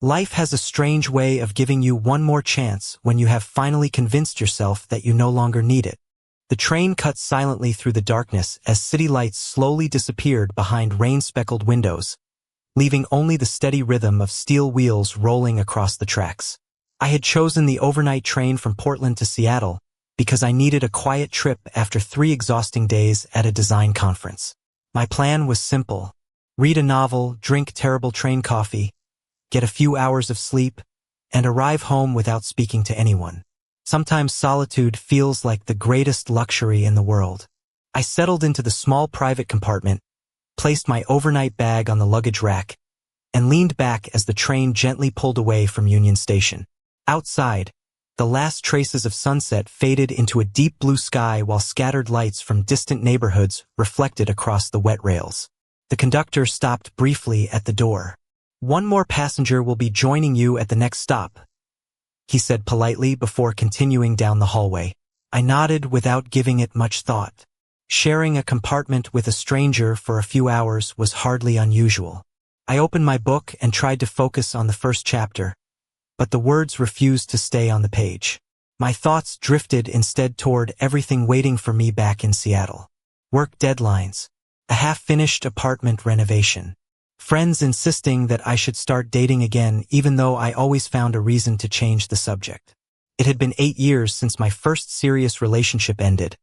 Life has a strange way of giving you one more chance when you have finally convinced yourself that you no longer need it. The train cut silently through the darkness as city lights slowly disappeared behind rain-speckled windows, leaving only the steady rhythm of steel wheels rolling across the tracks. I had chosen the overnight train from Portland to Seattle because I needed a quiet trip after 3 exhausting days at a design conference. My plan was simple: read a novel, drink terrible train coffee, get a few hours of sleep, and arrive home without speaking to anyone. Sometimes solitude feels like the greatest luxury in the world. I settled into the small private compartment, placed my overnight bag on the luggage rack, and leaned back as the train gently pulled away from Union Station. Outside, the last traces of sunset faded into a deep blue sky while scattered lights from distant neighborhoods reflected across the wet rails. The conductor stopped briefly at the door. "One more passenger will be joining you at the next stop," he said politely before continuing down the hallway. I nodded without giving it much thought. Sharing a compartment with a stranger for a few hours was hardly unusual. I opened my book and tried to focus on the first chapter, but the words refused to stay on the page. My thoughts drifted instead toward everything waiting for me back in Seattle. Work deadlines, a half-finished apartment renovation, friends insisting that I should start dating again even though I always found a reason to change the subject. It had been 8 years since my first serious relationship ended,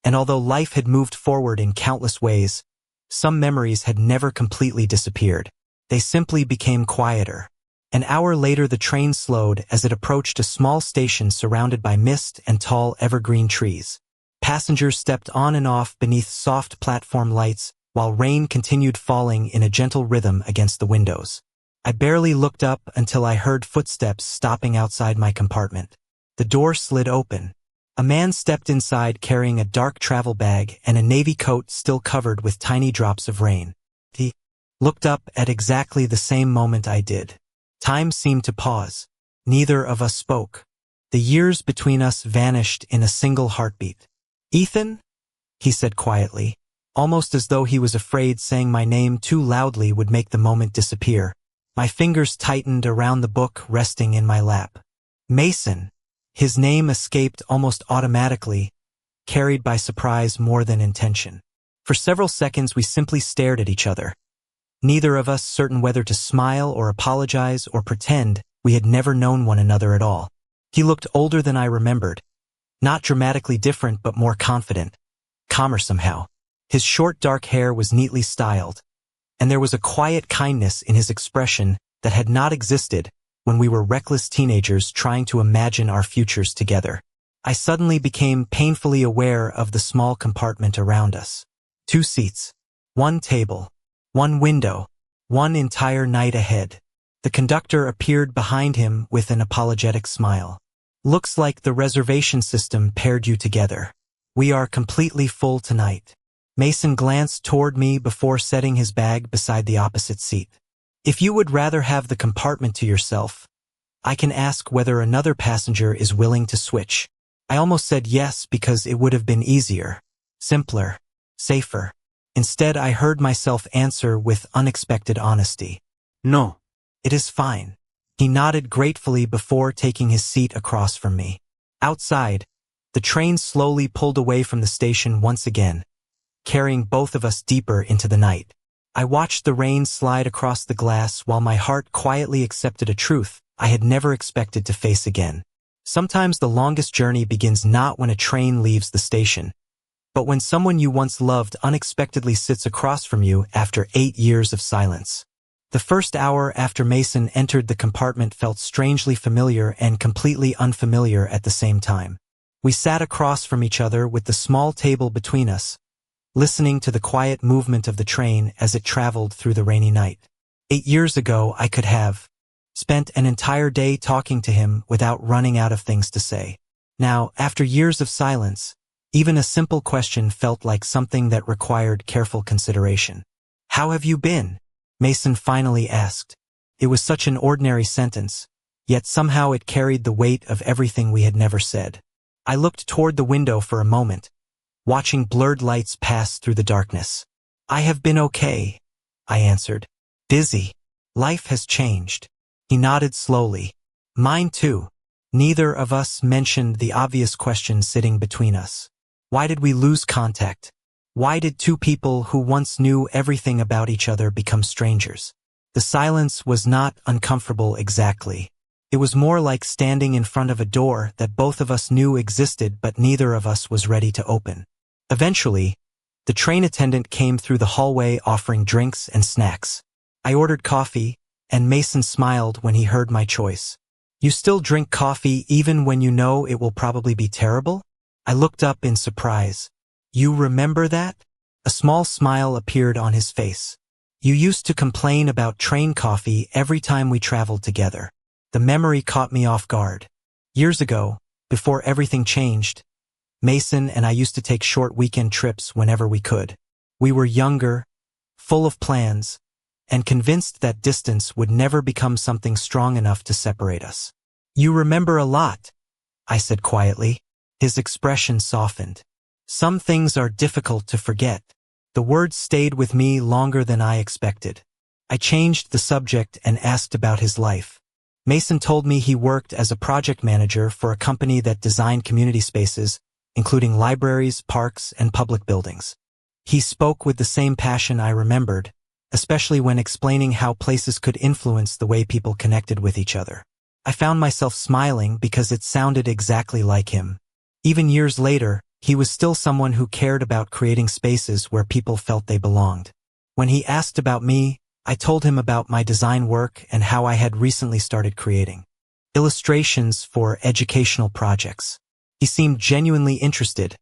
and although life had moved forward in countless ways, some memories had never completely disappeared. They simply became quieter. An hour later the train slowed as it approached a small station surrounded by mist and tall evergreen trees. Passengers stepped on and off beneath soft platform lights, while rain continued falling in a gentle rhythm against the windows. I barely looked up until I heard footsteps stopping outside my compartment. The door slid open. A man stepped inside carrying a dark travel bag and a navy coat still covered with tiny drops of rain. He looked up at exactly the same moment I did. Time seemed to pause. Neither of us spoke. The years between us vanished in a single heartbeat. "Ethan?" he said quietly, almost as though he was afraid saying my name too loudly would make the moment disappear. My fingers tightened around the book resting in my lap. Mason. His name escaped almost automatically, carried by surprise more than intention. For several seconds we simply stared at each other, neither of us certain whether to smile or apologize or pretend we had never known one another at all. He looked older than I remembered, not dramatically different but more confident, calmer somehow. His short dark hair was neatly styled, and there was a quiet kindness in his expression that had not existed when we were reckless teenagers trying to imagine our futures together. I suddenly became painfully aware of the small compartment around us. 2 seats, 1 table, 1 window, 1 entire night ahead. The conductor appeared behind him with an apologetic smile. "Looks like the reservation system paired you together. We are completely full tonight." Mason glanced toward me before setting his bag beside the opposite seat. "If you would rather have the compartment to yourself, I can ask whether another passenger is willing to switch." I almost said yes because it would have been easier, simpler, safer. Instead, I heard myself answer with unexpected honesty. "No, it is fine." He nodded gratefully before taking his seat across from me. Outside, the train slowly pulled away from the station once again, carrying both of us deeper into the night. I watched the rain slide across the glass while my heart quietly accepted a truth I had never expected to face again. Sometimes the longest journey begins not when a train leaves the station, but when someone you once loved unexpectedly sits across from you after 8 years of silence. The first hour after Mason entered the compartment felt strangely familiar and completely unfamiliar at the same time. We sat across from each other with the small table between us, listening to the quiet movement of the train as it traveled through the rainy night. 8 years ago, I could have spent an entire day talking to him without running out of things to say. Now, after years of silence, even a simple question felt like something that required careful consideration. "How have you been?" Mason finally asked. It was such an ordinary sentence, yet somehow it carried the weight of everything we had never said. I looked toward the window for a moment, watching blurred lights pass through the darkness. "I have been okay," I answered. "Busy. Life has changed." He nodded slowly. Mine too. Neither of us mentioned the obvious question sitting between us. Why did we lose contact? Why did two people who once knew everything about each other become strangers? The silence was not uncomfortable exactly. It was more like standing in front of a door that both of us knew existed but neither of us was ready to open. Eventually, the train attendant came through the hallway offering drinks and snacks. I ordered coffee, and Mason smiled when he heard my choice. You still drink coffee even when you know it will probably be terrible? I looked up in surprise. You remember that? A small smile appeared on his face. You used to complain about train coffee every time we traveled together. The memory caught me off guard. Years ago, before everything changed, Mason and I used to take short weekend trips whenever we could. We were younger, full of plans, and convinced that distance would never become something strong enough to separate us. You remember a lot, I said quietly. His expression softened. Some things are difficult to forget. The words stayed with me longer than I expected. I changed the subject and asked about his life. Mason told me he worked as a project manager for a company that designed community spaces, including libraries, parks, and public buildings. He spoke with the same passion I remembered, especially when explaining how places could influence the way people connected with each other. I found myself smiling because it sounded exactly like him. Even years later, he was still someone who cared about creating spaces where people felt they belonged. When he asked about me, I told him about my design work and how I had recently started creating illustrations for educational projects. He seemed genuinely interested,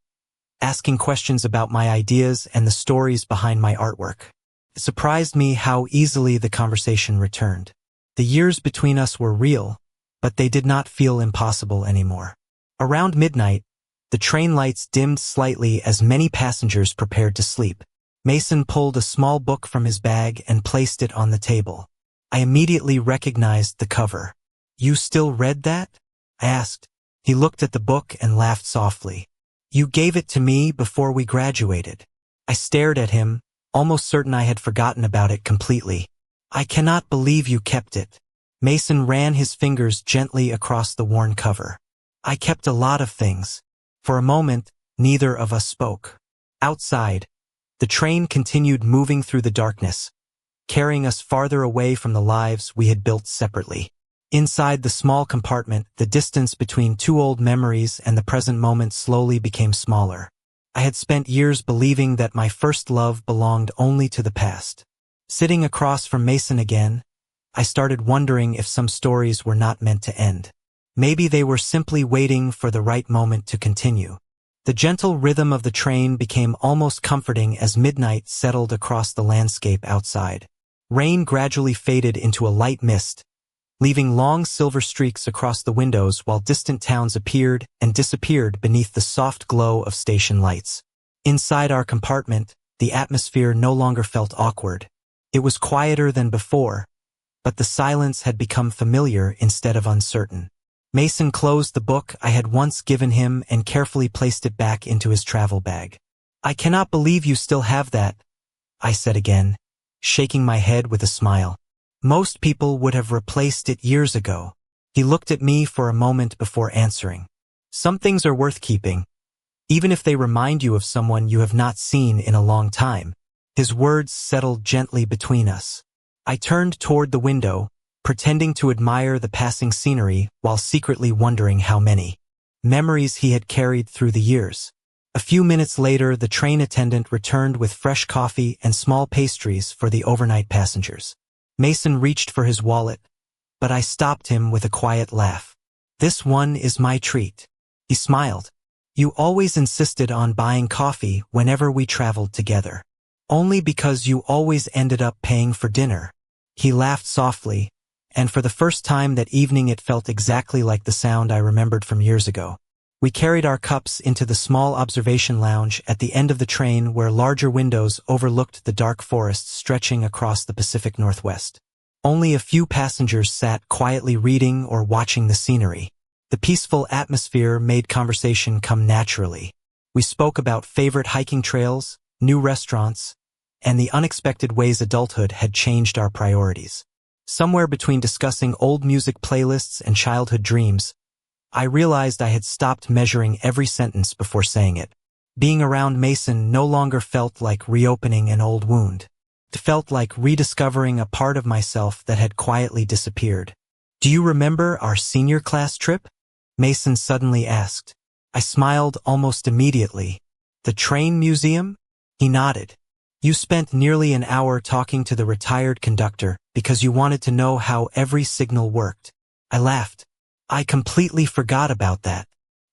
asking questions about my ideas and the stories behind my artwork. It surprised me how easily the conversation returned. The years between us were real, but they did not feel impossible anymore. Around midnight, the train lights dimmed slightly as many passengers prepared to sleep. Mason pulled a small book from his bag and placed it on the table. I immediately recognized the cover. You still read that? I asked. He looked at the book and laughed softly. You gave it to me before we graduated. I stared at him, almost certain I had forgotten about it completely. I cannot believe you kept it. Mason ran his fingers gently across the worn cover. I kept a lot of things. For a moment, neither of us spoke. Outside, the train continued moving through the darkness, carrying us farther away from the lives we had built separately. Inside the small compartment, the distance between two old memories and the present moment slowly became smaller. I had spent years believing that my first love belonged only to the past. Sitting across from Mason again, I started wondering if some stories were not meant to end. Maybe they were simply waiting for the right moment to continue. The gentle rhythm of the train became almost comforting as midnight settled across the landscape outside. Rain gradually faded into a light mist, leaving long silver streaks across the windows while distant towns appeared and disappeared beneath the soft glow of station lights. Inside our compartment, the atmosphere no longer felt awkward. It was quieter than before, but the silence had become familiar instead of uncertain. Mason closed the book I had once given him and carefully placed it back into his travel bag. I cannot believe you still have that, I said again, shaking my head with a smile. Most people would have replaced it years ago. He looked at me for a moment before answering. Some things are worth keeping, even if they remind you of someone you have not seen in a long time. His words settled gently between us. I turned toward the window, pretending to admire the passing scenery while secretly wondering how many memories he had carried through the years. A few minutes later, the train attendant returned with fresh coffee and small pastries for the overnight passengers. Mason reached for his wallet, but I stopped him with a quiet laugh. This one is my treat. He smiled. You always insisted on buying coffee whenever we traveled together. Only because you always ended up paying for dinner. He laughed softly, and for the first time that evening it felt exactly like the sound I remembered from years ago. We carried our cups into the small observation lounge at the end of the train where larger windows overlooked the dark forest stretching across the Pacific Northwest. Only a few passengers sat quietly reading or watching the scenery. The peaceful atmosphere made conversation come naturally. We spoke about favorite hiking trails, new restaurants, and the unexpected ways adulthood had changed our priorities. Somewhere between discussing old music playlists and childhood dreams, I realized I had stopped measuring every sentence before saying it. Being around Mason no longer felt like reopening an old wound. It felt like rediscovering a part of myself that had quietly disappeared. "Do you remember our senior class trip?" Mason suddenly asked. I smiled almost immediately. "The train museum?" He nodded. "You spent nearly an hour talking to the retired conductor because you wanted to know how every signal worked." I laughed. "I completely forgot about that."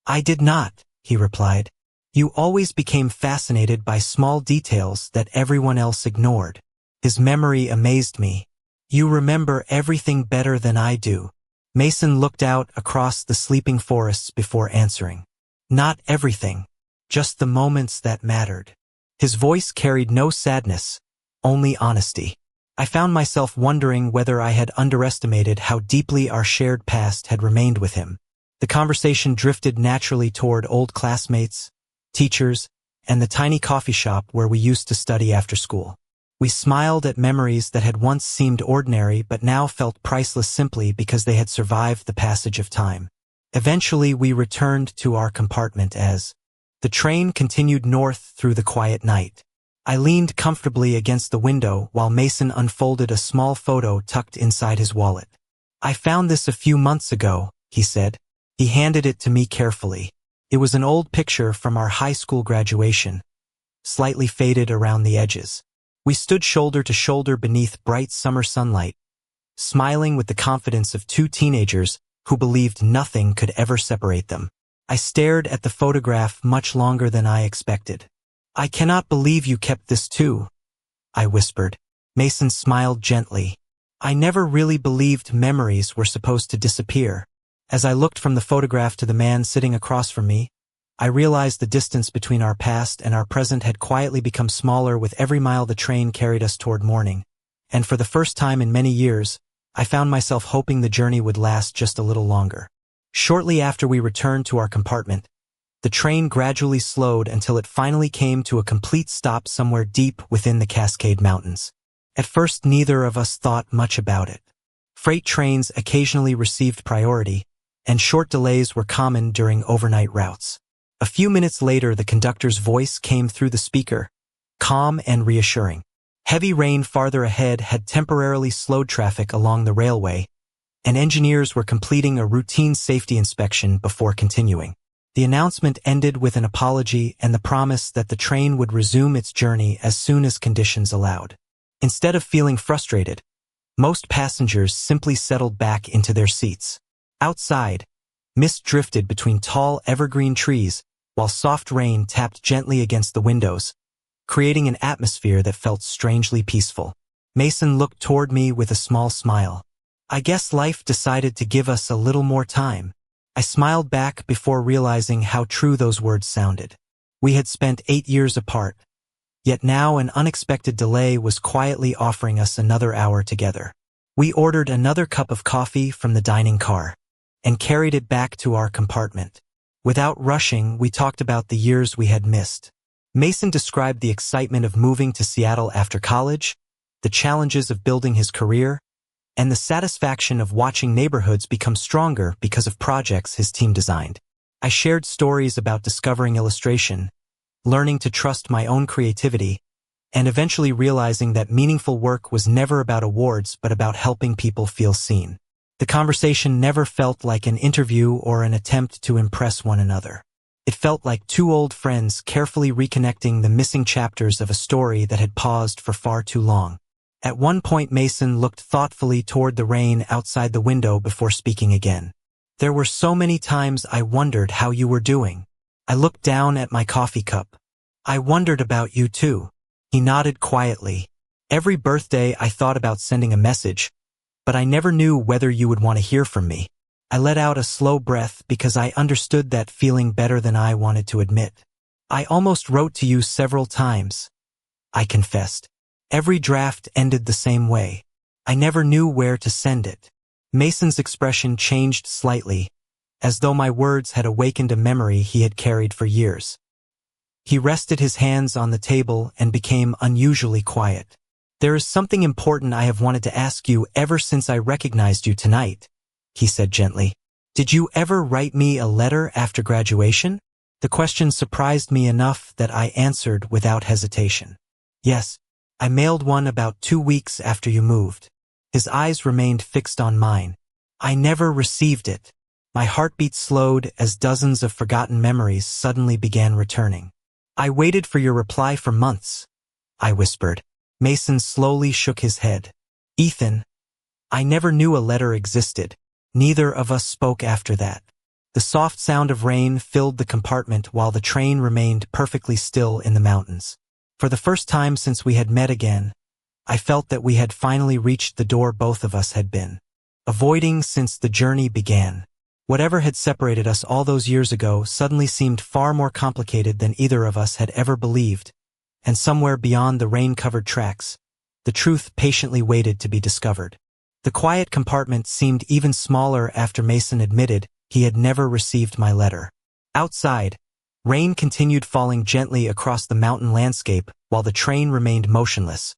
"I did not," he replied. "You always became fascinated by small details that everyone else ignored." His memory amazed me. "You remember everything better than I do." Mason looked out across the sleeping forests before answering. "Not everything, just the moments that mattered." His voice carried no sadness, only honesty. I found myself wondering whether I had underestimated how deeply our shared past had remained with him. The conversation drifted naturally toward old classmates, teachers, and the tiny coffee shop where we used to study after school. We smiled at memories that had once seemed ordinary but now felt priceless simply because they had survived the passage of time. Eventually, we returned to our compartment as the train continued north through the quiet night. I leaned comfortably against the window while Mason unfolded a small photo tucked inside his wallet. "I found this a few months ago," he said. He handed it to me carefully. It was an old picture from our high school graduation, slightly faded around the edges. We stood shoulder to shoulder beneath bright summer sunlight, smiling with the confidence of two teenagers who believed nothing could ever separate them. I stared at the photograph much longer than I expected. "I cannot believe you kept this too," I whispered. Mason smiled gently. "I never really believed memories were supposed to disappear." As I looked from the photograph to the man sitting across from me, I realized the distance between our past and our present had quietly become smaller with every mile the train carried us toward morning. And for the first time in many years, I found myself hoping the journey would last just a little longer. Shortly after we returned to our compartment, the train gradually slowed until it finally came to a complete stop somewhere deep within the Cascade Mountains. At first, neither of us thought much about it. Freight trains occasionally received priority, and short delays were common during overnight routes. A few minutes later, the conductor's voice came through the speaker, calm and reassuring. Heavy rain farther ahead had temporarily slowed traffic along the railway, and engineers were completing a routine safety inspection before continuing. The announcement ended with an apology and the promise that the train would resume its journey as soon as conditions allowed. Instead of feeling frustrated, most passengers simply settled back into their seats. Outside, mist drifted between tall evergreen trees while soft rain tapped gently against the windows, creating an atmosphere that felt strangely peaceful. Mason looked toward me with a small smile. "I guess life decided to give us a little more time." I smiled back before realizing how true those words sounded. We had spent 8 years apart, yet now an unexpected delay was quietly offering us another hour together. We ordered another cup of coffee from the dining car and carried it back to our compartment. Without rushing, we talked about the years we had missed. Mason described the excitement of moving to Seattle after college, the challenges of building his career, and the satisfaction of watching neighborhoods become stronger because of projects his team designed. I shared stories about discovering illustration, learning to trust my own creativity, and eventually realizing that meaningful work was never about awards but about helping people feel seen. The conversation never felt like an interview or an attempt to impress one another. It felt like two old friends carefully reconnecting the missing chapters of a story that had paused for far too long. At one point, Mason looked thoughtfully toward the rain outside the window before speaking again. "There were so many times I wondered how you were doing." I looked down at my coffee cup. "I wondered about you too." He nodded quietly. "Every birthday I thought about sending a message, but I never knew whether you would want to hear from me." I let out a slow breath because I understood that feeling better than I wanted to admit. "I almost wrote to you several times," I confessed. "Every draft ended the same way. I never knew where to send it." Mason's expression changed slightly, as though my words had awakened a memory he had carried for years. He rested his hands on the table and became unusually quiet. "There is something important I have wanted to ask you ever since I recognized you tonight," he said gently. "Did you ever write me a letter after graduation?" The question surprised me enough that I answered without hesitation. "Yes, I mailed one about 2 weeks after you moved." His eyes remained fixed on mine. "I never received it." My heartbeat slowed as dozens of forgotten memories suddenly began returning. "I waited for your reply for months," I whispered. Mason slowly shook his head. "Ethan, I never knew a letter existed." Neither of us spoke after that. The soft sound of rain filled the compartment while the train remained perfectly still in the mountains. For the first time since we had met again, I felt that we had finally reached the door both of us had been avoiding since the journey began. Whatever had separated us all those years ago suddenly seemed far more complicated than either of us had ever believed, and somewhere beyond the rain-covered tracks, the truth patiently waited to be discovered. The quiet compartment seemed even smaller after Mason admitted he had never received my letter. Outside, rain continued falling gently across the mountain landscape while the train remained motionless,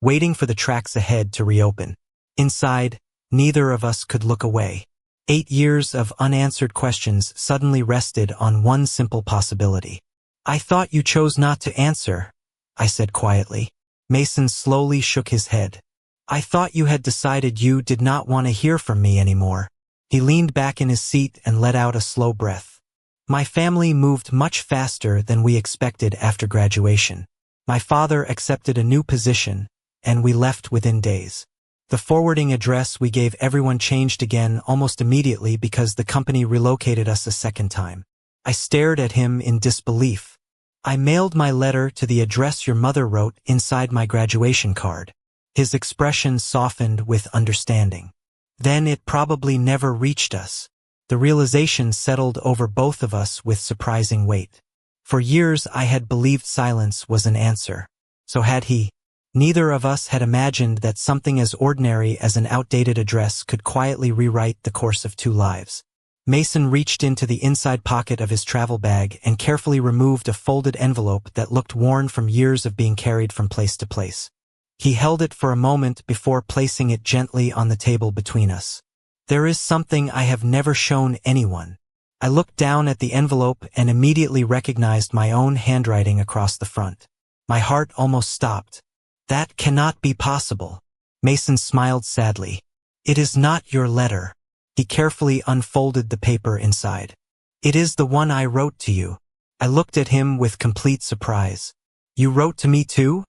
waiting for the tracks ahead to reopen. Inside, neither of us could look away. 8 years of unanswered questions suddenly rested on one simple possibility. "I thought you chose not to answer," I said quietly. Mason slowly shook his head. "I thought you had decided you did not want to hear from me anymore." He leaned back in his seat and let out a slow breath. "My family moved much faster than we expected after graduation. My father accepted a new position, and we left within days. The forwarding address we gave everyone changed again almost immediately because the company relocated us a second time." I stared at him in disbelief. "I mailed my letter to the address your mother wrote inside my graduation card." His expression softened with understanding. "Then it probably never reached us." The realization settled over both of us with surprising weight. For years I had believed silence was an answer. So had he. Neither of us had imagined that something as ordinary as an outdated address could quietly rewrite the course of 2 lives. Mason reached into the inside pocket of his travel bag and carefully removed a folded envelope that looked worn from years of being carried from place to place. He held it for a moment before placing it gently on the table between us. "There is something I have never shown anyone." I looked down at the envelope and immediately recognized my own handwriting across the front. My heart almost stopped. "That cannot be possible." Mason smiled sadly. "It is not your letter." He carefully unfolded the paper inside. "It is the one I wrote to you." I looked at him with complete surprise. "You wrote to me too?"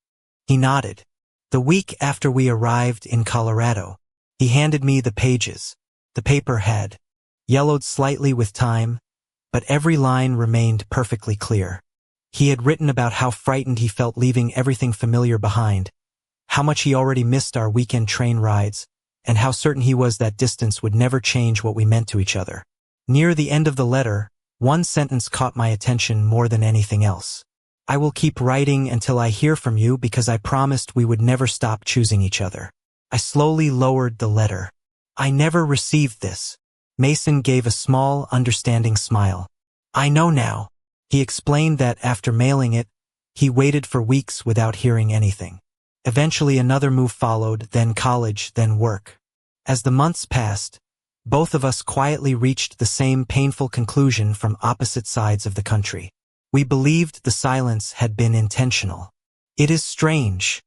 He nodded. "The week after we arrived in Colorado." He handed me the pages. The paper had yellowed slightly with time, but every line remained perfectly clear. He had written about how frightened he felt leaving everything familiar behind, how much he already missed our weekend train rides, and how certain he was that distance would never change what we meant to each other. Near the end of the letter, one sentence caught my attention more than anything else. "I will keep writing until I hear from you because I promised we would never stop choosing each other." I slowly lowered the letter. "I never received this." Mason gave a small, understanding smile. "I know now." He explained that after mailing it, he waited for weeks without hearing anything. Eventually another move followed, then college, then work. As the months passed, both of us quietly reached the same painful conclusion from opposite sides of the country. We believed the silence had been intentional. "It is strange,"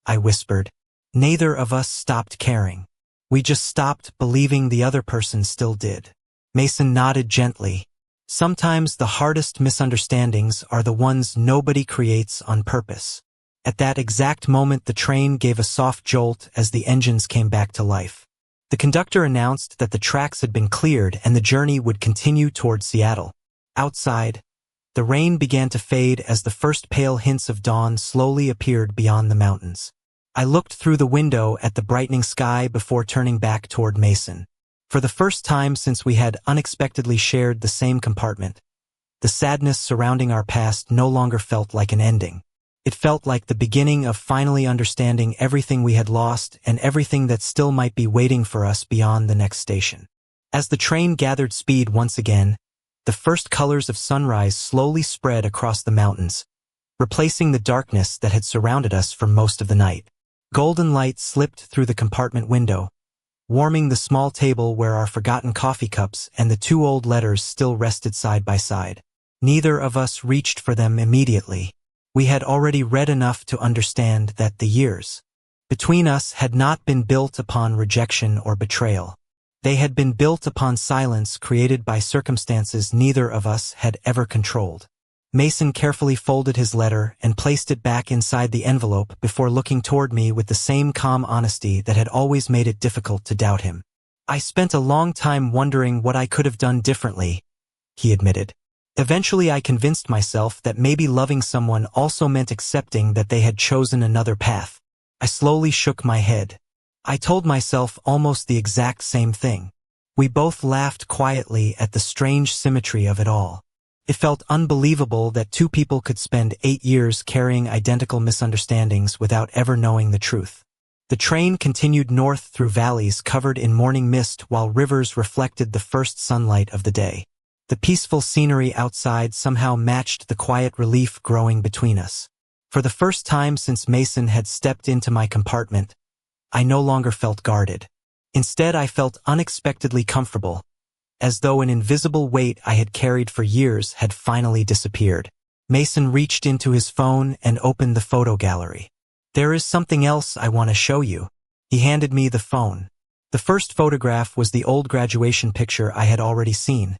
I whispered. Neither of us stopped caring. We just stopped believing the other person still did. Mason nodded gently. "Sometimes the hardest misunderstandings are the ones nobody creates on purpose." At that exact moment, the train gave a soft jolt as the engines came back to life. The conductor announced that the tracks had been cleared and the journey would continue toward Seattle. Outside, the rain began to fade as the first pale hints of dawn slowly appeared beyond the mountains. I looked through the window at the brightening sky before turning back toward Mason. For the first time since we had unexpectedly shared the same compartment, the sadness surrounding our past no longer felt like an ending. It felt like the beginning of finally understanding everything we had lost and everything that still might be waiting for us beyond the next station. As the train gathered speed once again, the first colors of sunrise slowly spread across the mountains, replacing the darkness that had surrounded us for most of the night. Golden light slipped through the compartment window, warming the small table where our forgotten coffee cups and the two old letters still rested side by side. Neither of us reached for them immediately. We had already read enough to understand that the years between us had not been built upon rejection or betrayal. They had been built upon silence created by circumstances neither of us had ever controlled. Mason carefully folded his letter and placed it back inside the envelope before looking toward me with the same calm honesty that had always made it difficult to doubt him. "I spent a long time wondering what I could have done differently," he admitted. "Eventually I convinced myself that maybe loving someone also meant accepting that they had chosen another path." I slowly shook my head. I told myself almost the exact same thing. We both laughed quietly at the strange symmetry of it all. It felt unbelievable that two people could spend 8 years carrying identical misunderstandings without ever knowing the truth. The train continued north through valleys covered in morning mist while rivers reflected the first sunlight of the day. The peaceful scenery outside somehow matched the quiet relief growing between us. For the first time since Mason had stepped into my compartment, I no longer felt guarded. Instead, I felt unexpectedly comfortable, as though an invisible weight I had carried for years had finally disappeared. Mason reached into his phone and opened the photo gallery. "There is something else I want to show you." He handed me the phone. The first photograph was the old graduation picture I had already seen,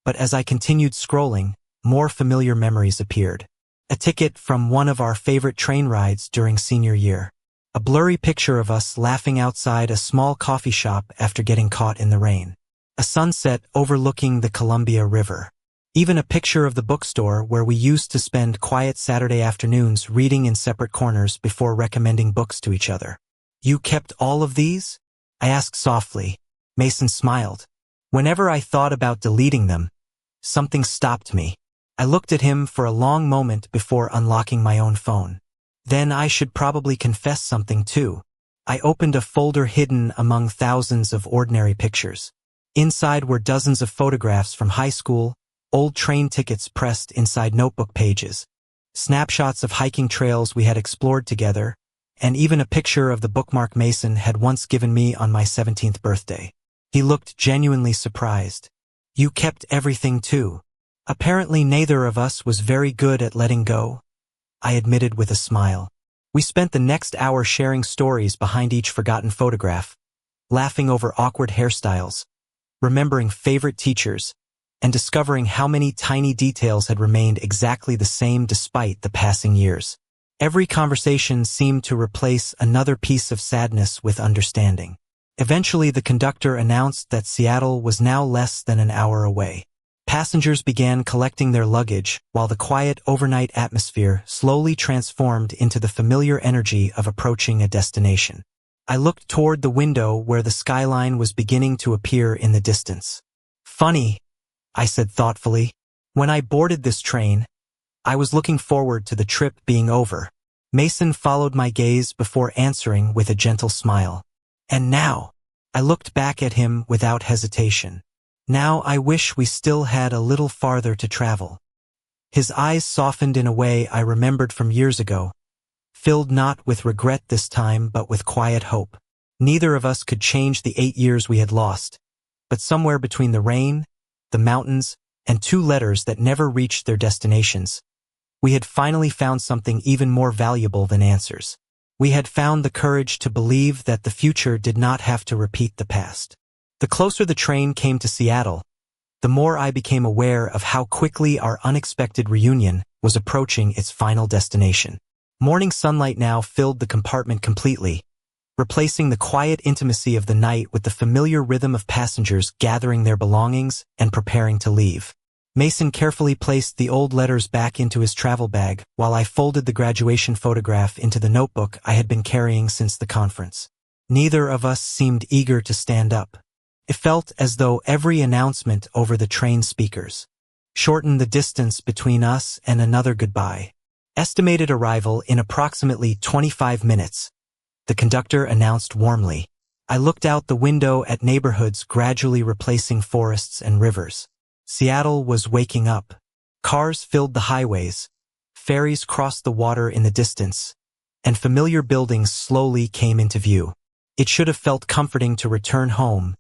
but as I continued scrolling, more familiar memories appeared. A ticket from one of our favorite train rides during senior year. A blurry picture of us laughing outside a small coffee shop after getting caught in the rain. A sunset overlooking the Columbia River. Even a picture of the bookstore where we used to spend quiet Saturday afternoons reading in separate corners before recommending books to each other. "You kept all of these?" I asked softly. Mason smiled. Whenever I thought about deleting them, something stopped me. I looked at him for a long moment before unlocking my own phone. "Then I should probably confess something too." I opened a folder hidden among thousands of ordinary pictures. Inside were dozens of photographs from high school, old train tickets pressed inside notebook pages, snapshots of hiking trails we had explored together, and even a picture of the bookmark Mason had once given me on my 17th birthday. He looked genuinely surprised. "You kept everything too." Apparently neither of us was very good at letting go, I admitted with a smile. We spent the next hour sharing stories behind each forgotten photograph, laughing over awkward hairstyles, remembering favorite teachers, and discovering how many tiny details had remained exactly the same despite the passing years. Every conversation seemed to replace another piece of sadness with understanding. Eventually, the conductor announced that Seattle was now less than an hour away. Passengers began collecting their luggage, while the quiet overnight atmosphere slowly transformed into the familiar energy of approaching a destination. I looked toward the window where the skyline was beginning to appear in the distance. "Funny," I said thoughtfully. "When I boarded this train, I was looking forward to the trip being over." Mason followed my gaze before answering with a gentle smile. "And now?" I looked back at him without hesitation. "Now I wish we still had a little farther to travel." His eyes softened in a way I remembered from years ago, filled not with regret this time but with quiet hope. Neither of us could change the 8 years we had lost, but somewhere between the rain, the mountains, and 2 letters that never reached their destinations, we had finally found something even more valuable than answers. We had found the courage to believe that the future did not have to repeat the past. The closer the train came to Seattle, the more I became aware of how quickly our unexpected reunion was approaching its final destination. Morning sunlight now filled the compartment completely, replacing the quiet intimacy of the night with the familiar rhythm of passengers gathering their belongings and preparing to leave. Mason carefully placed the old letters back into his travel bag while I folded the graduation photograph into the notebook I had been carrying since the conference. Neither of us seemed eager to stand up. It felt as though every announcement over the train speakers shortened the distance between us and another goodbye. Estimated arrival in approximately 25 minutes, the conductor announced warmly. I looked out the window at neighborhoods gradually replacing forests and rivers. Seattle was waking up. Cars filled the highways. Ferries crossed the water in the distance, and familiar buildings slowly came into view. It should have felt comforting to return home,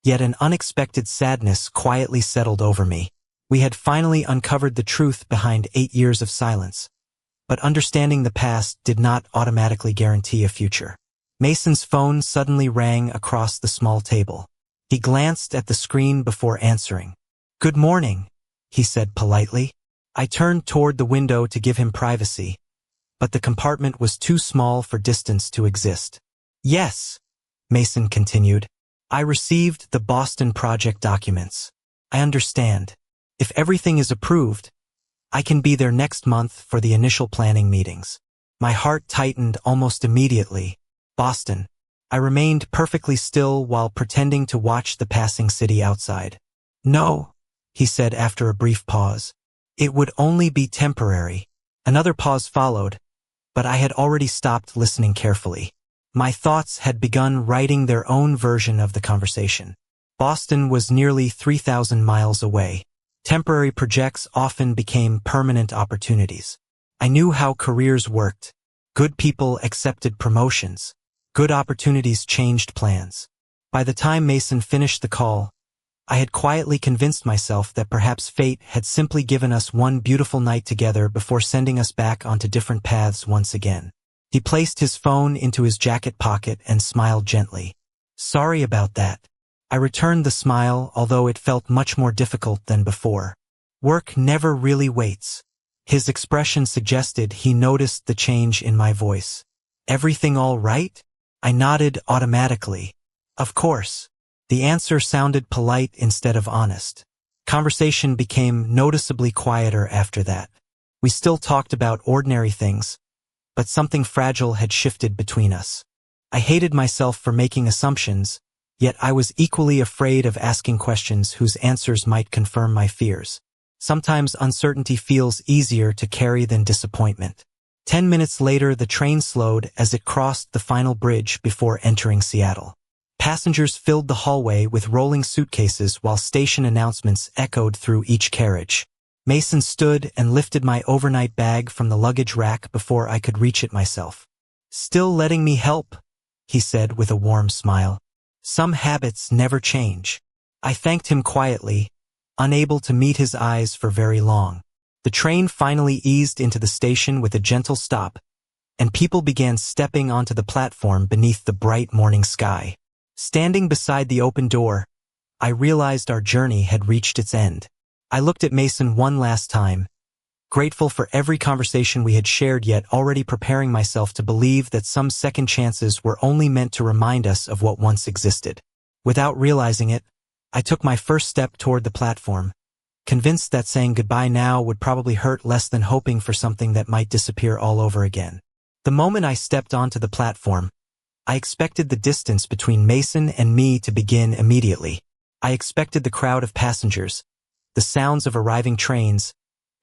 yet an unexpected sadness quietly settled over me. We had finally uncovered the truth behind 8 years of silence. But understanding the past did not automatically guarantee a future. Mason's phone suddenly rang across the small table. He glanced at the screen before answering. "Good morning," he said politely. I turned toward the window to give him privacy, but the compartment was too small for distance to exist. "Yes," Mason continued. "I received the Boston project documents. I understand. If everything is approved, I can be there next month for the initial planning meetings." My heart tightened almost immediately. Boston. I remained perfectly still while pretending to watch the passing city outside. "No," he said after a brief pause. "It would only be temporary." Another pause followed, but I had already stopped listening carefully. My thoughts had begun writing their own version of the conversation. Boston was nearly 3,000 miles away. Temporary projects often became permanent opportunities. I knew how careers worked. Good people accepted promotions. Good opportunities changed plans. By the time Mason finished the call, I had quietly convinced myself that perhaps fate had simply given us one beautiful night together before sending us back onto different paths once again. He placed his phone into his jacket pocket and smiled gently. "Sorry about that." I returned the smile, although it felt much more difficult than before. "Work never really waits." His expression suggested he noticed the change in my voice. "Everything all right?" I nodded automatically. "Of course." The answer sounded polite instead of honest. Conversation became noticeably quieter after that. We still talked about ordinary things, but something fragile had shifted between us. I hated myself for making assumptions, yet I was equally afraid of asking questions whose answers might confirm my fears. Sometimes uncertainty feels easier to carry than disappointment. 10 minutes later, the train slowed as it crossed the final bridge before entering Seattle. Passengers filled the hallway with rolling suitcases while station announcements echoed through each carriage. Mason stood and lifted my overnight bag from the luggage rack before I could reach it myself. "Still letting me help?" he said with a warm smile. "Some habits never change." I thanked him quietly, unable to meet his eyes for very long. The train finally eased into the station with a gentle stop, and people began stepping onto the platform beneath the bright morning sky. Standing beside the open door, I realized our journey had reached its end. I looked at Mason one last time, grateful for every conversation we had shared, yet already preparing myself to believe that some second chances were only meant to remind us of what once existed. Without realizing it, I took my first step toward the platform, convinced that saying goodbye now would probably hurt less than hoping for something that might disappear all over again. The moment I stepped onto the platform, I expected the distance between Mason and me to begin immediately. I expected the crowd of passengers, the sounds of arriving trains,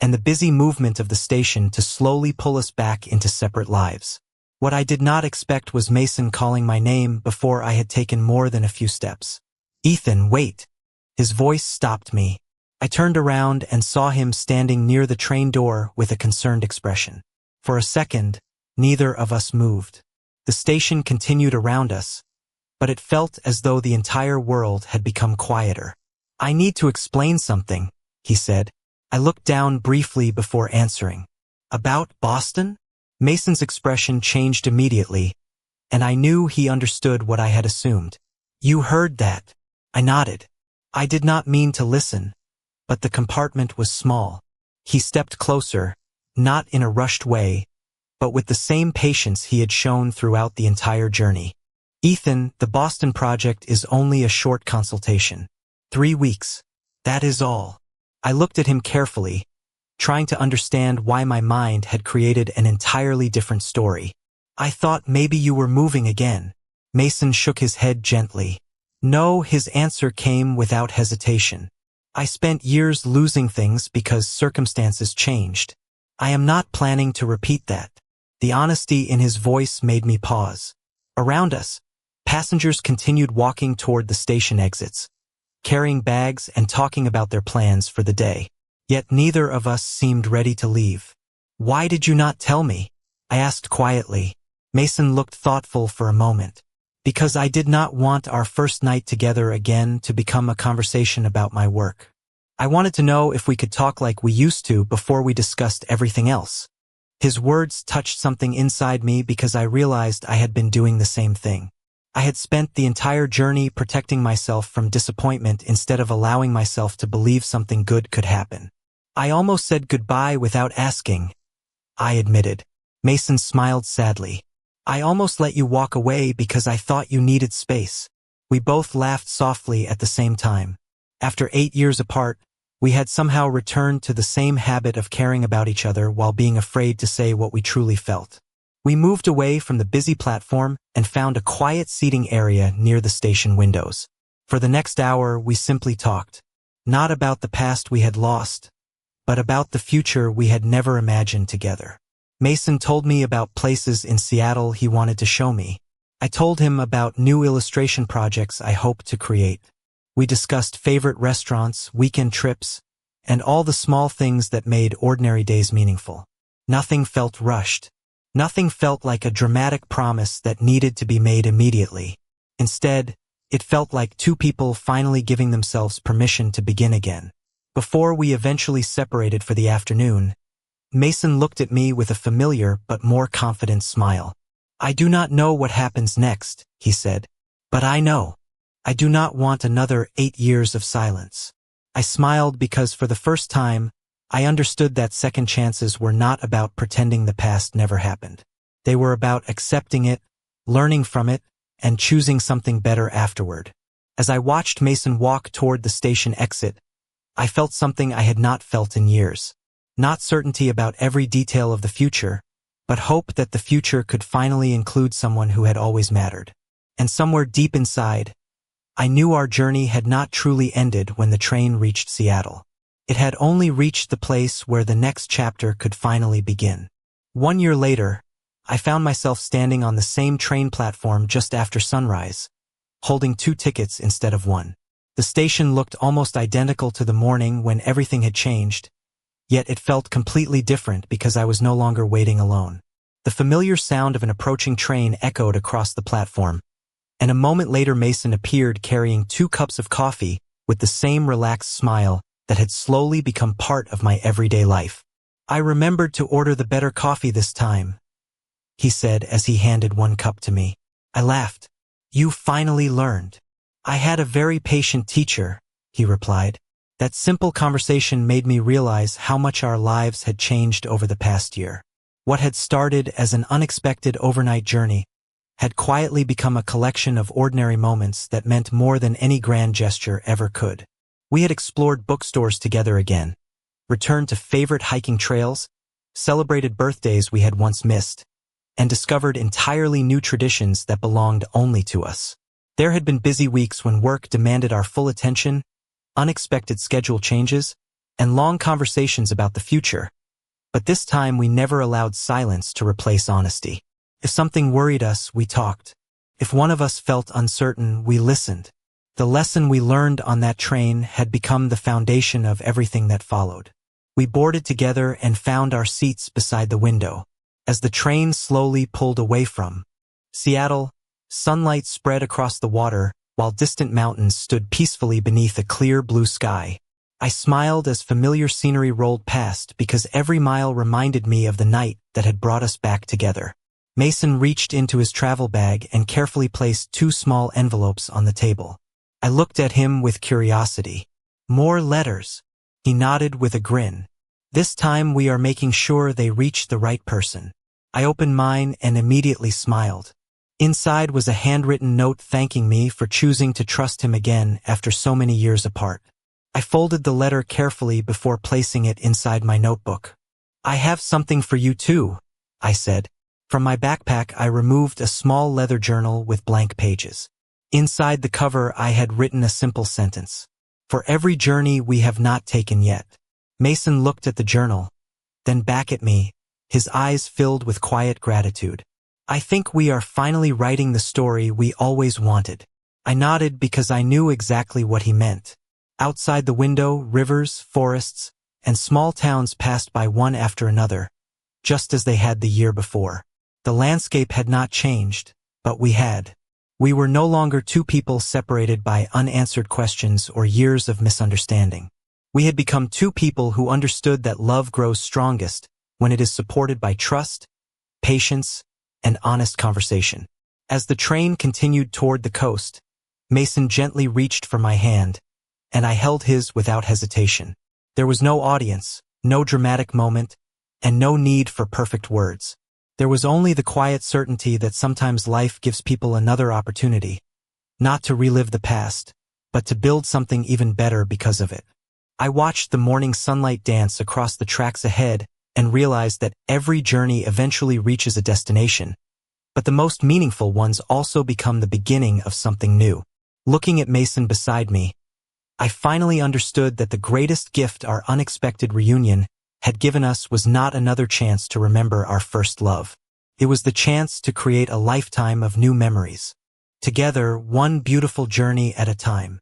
and the busy movement of the station to slowly pull us back into separate lives. What I did not expect was Mason calling my name before I had taken more than a few steps. "Ethan, wait." His voice stopped me. I turned around and saw him standing near the train door with a concerned expression. For a second, neither of us moved. The station continued around us, but it felt as though the entire world had become quieter. "I need to explain something," he said. I looked down briefly before answering. "About Boston?" Mason's expression changed immediately, and I knew he understood what I had assumed. "You heard that?" I nodded. I did not mean to listen, but the compartment was small. He stepped closer, not in a rushed way, but with the same patience he had shown throughout the entire journey. "Ethan, the Boston project is only a short consultation. 3 weeks. That is all." I looked at him carefully, trying to understand why my mind had created an entirely different story. "I thought maybe you were moving again." Mason shook his head gently. "No," his answer came without hesitation. "I spent years losing things because circumstances changed. I am not planning to repeat that." The honesty in his voice made me pause. Around us, passengers continued walking toward the station exits, carrying bags and talking about their plans for the day. Yet neither of us seemed ready to leave. "Why did you not tell me?" I asked quietly. Mason looked thoughtful for a moment. Because I did not want our first night together again to become a conversation about my work. I wanted to know if we could talk like we used to before we discussed everything else. His words touched something inside me because I realized I had been doing the same thing. I had spent the entire journey protecting myself from disappointment instead of allowing myself to believe something good could happen. I almost said goodbye without asking, I admitted. Mason smiled sadly. I almost let you walk away because I thought you needed space. We both laughed softly at the same time. After 8 years apart, we had somehow returned to the same habit of caring about each other while being afraid to say what we truly felt. We moved away from the busy platform and found a quiet seating area near the station windows. For the next hour, we simply talked. Not about the past we had lost, but about the future we had never imagined together. Mason told me about places in Seattle he wanted to show me. I told him about new illustration projects I hoped to create. We discussed favorite restaurants, weekend trips, and all the small things that made ordinary days meaningful. Nothing felt rushed. Nothing felt like a dramatic promise that needed to be made immediately. Instead, it felt like two people finally giving themselves permission to begin again. Before we eventually separated for the afternoon, Mason looked at me with a familiar but more confident smile. I do not know what happens next, he said, but I know. I do not want another 8 years of silence. I smiled because for the first time, I understood that second chances were not about pretending the past never happened. They were about accepting it, learning from it, and choosing something better afterward. As I watched Mason walk toward the station exit, I felt something I had not felt in years. Not certainty about every detail of the future, but hope that the future could finally include someone who had always mattered. And somewhere deep inside, I knew our journey had not truly ended when the train reached Seattle. It had only reached the place where the next chapter could finally begin. 1 year later, I found myself standing on the same train platform just after sunrise, holding 2 tickets instead of 1. The station looked almost identical to the morning when everything had changed, yet it felt completely different because I was no longer waiting alone. The familiar sound of an approaching train echoed across the platform, and a moment later Mason appeared carrying 2 cups of coffee with the same relaxed smile that had slowly become part of my everyday life. I remembered to order the better coffee this time, he said as he handed 1 cup to me. I laughed. You finally learned. I had a very patient teacher, he replied. That simple conversation made me realize how much our lives had changed over the past year. What had started as an unexpected overnight journey had quietly become a collection of ordinary moments that meant more than any grand gesture ever could. We had explored bookstores together again, returned to favorite hiking trails, celebrated birthdays we had once missed, and discovered entirely new traditions that belonged only to us. There had been busy weeks when work demanded our full attention, unexpected schedule changes, and long conversations about the future. But this time we never allowed silence to replace honesty. If something worried us, we talked. If one of us felt uncertain, we listened. The lesson we learned on that train had become the foundation of everything that followed. We boarded together and found our seats beside the window. As the train slowly pulled away from Seattle, sunlight spread across the water, while distant mountains stood peacefully beneath a clear blue sky. I smiled as familiar scenery rolled past because every mile reminded me of the night that had brought us back together. Mason reached into his travel bag and carefully placed 2 small envelopes on the table. I looked at him with curiosity. More letters. He nodded with a grin. This time we are making sure they reach the right person. I opened mine and immediately smiled. Inside was a handwritten note thanking me for choosing to trust him again after so many years apart. I folded the letter carefully before placing it inside my notebook. I have something for you too, I said. From my backpack I removed a small leather journal with blank pages. Inside the cover I had written a simple sentence. For every journey we have not taken yet. Mason looked at the journal, then back at me, his eyes filled with quiet gratitude. I think we are finally writing the story we always wanted. I nodded because I knew exactly what he meant. Outside the window, rivers, forests, and small towns passed by one after another, just as they had the year before. The landscape had not changed, but we had. We were no longer two people separated by unanswered questions or years of misunderstanding. We had become two people who understood that love grows strongest when it is supported by trust, patience, and honest conversation. As the train continued toward the coast, Mason gently reached for my hand, and I held his without hesitation. There was no audience, no dramatic moment, and no need for perfect words. There was only the quiet certainty that sometimes life gives people another opportunity, not to relive the past, but to build something even better because of it. I watched the morning sunlight dance across the tracks ahead and realized that every journey eventually reaches a destination, but the most meaningful ones also become the beginning of something new. Looking at Mason beside me, I finally understood that the greatest gift our unexpected reunion had given us was not another chance to remember our first love. It was the chance to create a lifetime of new memories. Together, one beautiful journey at a time.